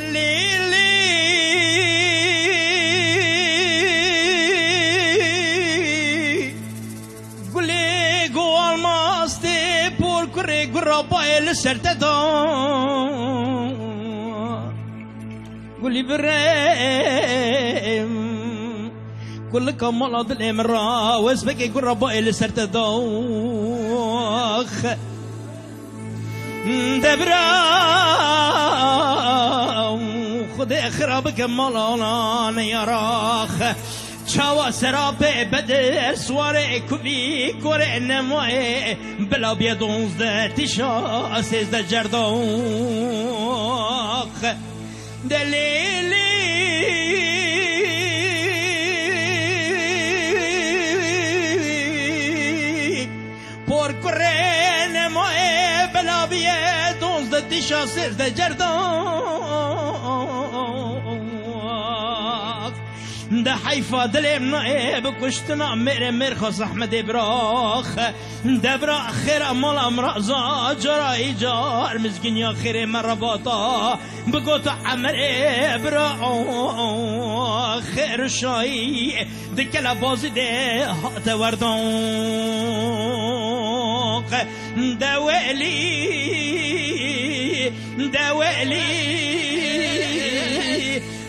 دلیلی گلی گوال ماستی پر کری گرابای لسرت دان گلی بریم كل كمال دل امرا واسبك يقول ربا اللي سرت دوخ دبرا خد اخرابك مالانا يا راخ چاوا سرابه بدر سواره کوی کره نمای بلا بیا 12 تیشا 13 جردوخ دلیلی por correre moe bela bie 12 تیشا 13 جردوخ ده حيفا دلم نائب كشتنا مرخص احمد براخ دبرا خير مال امرأ جرا ايجار مسكين يا خير مرباطا بقوت عمر ابرا خير شاي دكلا بازي ده هات وردوق دوالي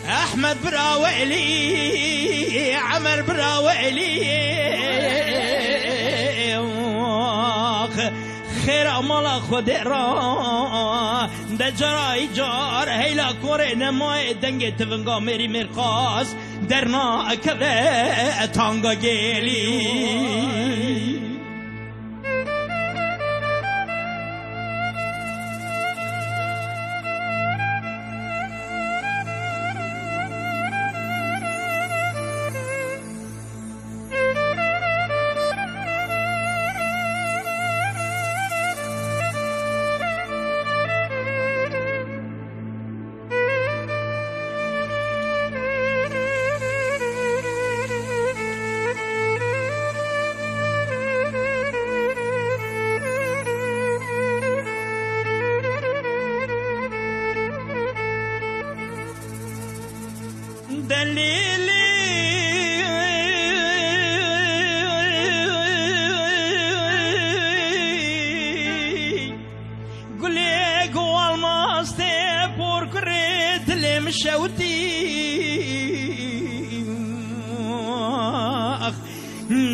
احمد براويلي عمر براويلي خير مالا خود را ده جرای جار هیلا کوره نمای دنگ تونگا میری مرخاص درنا کبه تانگا گیلی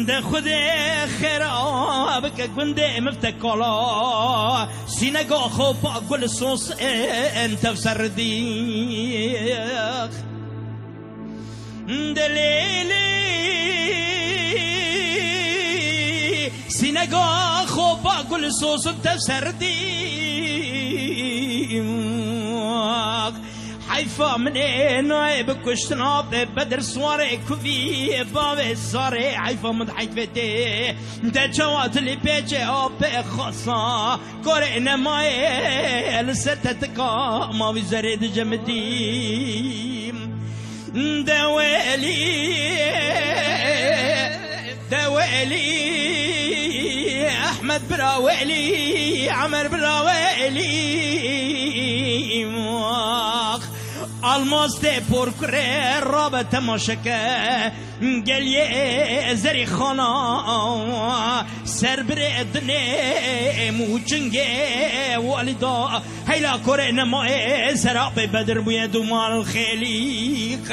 ده خود خرابك گنده مفتكالا سينگا خوبا گل سوس انت بسرديخ دليلي سينگا خوبا گل سوس انت بسرديخ حيفا من نايب كشتنا بدر سواري كوفي بابي ساري حيفا من حيفتي ده جوات اللي بيجي اوبي خاصة كوري نماي لستتكا ما في زريد جمدي دوالي احمد براويلي عمر براويلي الماسته پر کره رابط تماشکه گلیه زری خانا سر بردنه موچنگه والدا هیلا کره نمای سراب بدر بوی دومال خیلیخ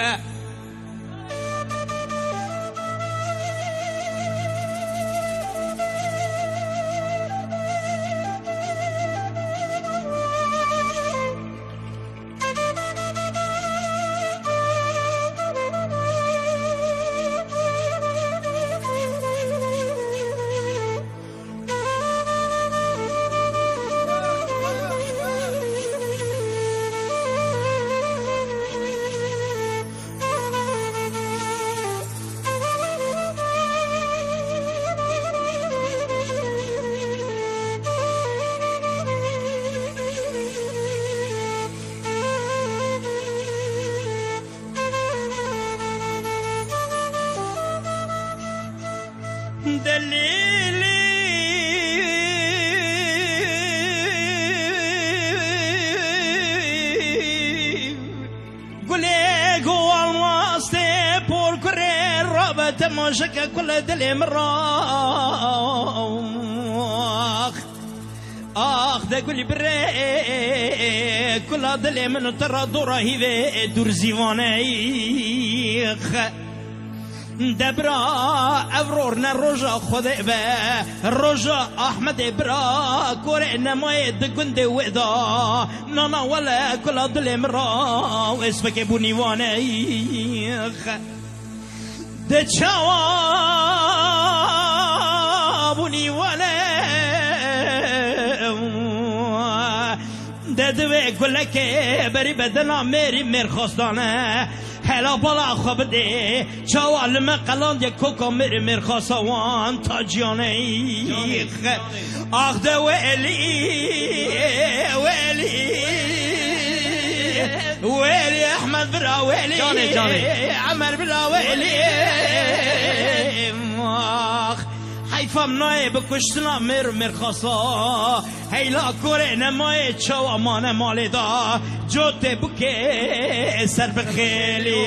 ماشك كل دل مراخ ده قولي بري كل دل من ترى دورة هيفي دور زيوانيخ دبرا أفرورنا رجا خذ با رجا أحمد برا كورنا ما يدقن دي وإذا نانا ولا كل دل مرا واسمك بني وانيخ دچاوا بني وانا ددوي كلك بري بدنا ميري مرخصدانه هلا بالا خبدي چاوا لما قلان دي كوكو ميري مرخصوان تاجياني اخ ده ويلي احمد برا ويلي جاني عمر برا ويلي حيفا مناي بكشتنا مرخصا هيلا كورينا ماي تشو امانه مالي دا جوتي بكي سر بخيلي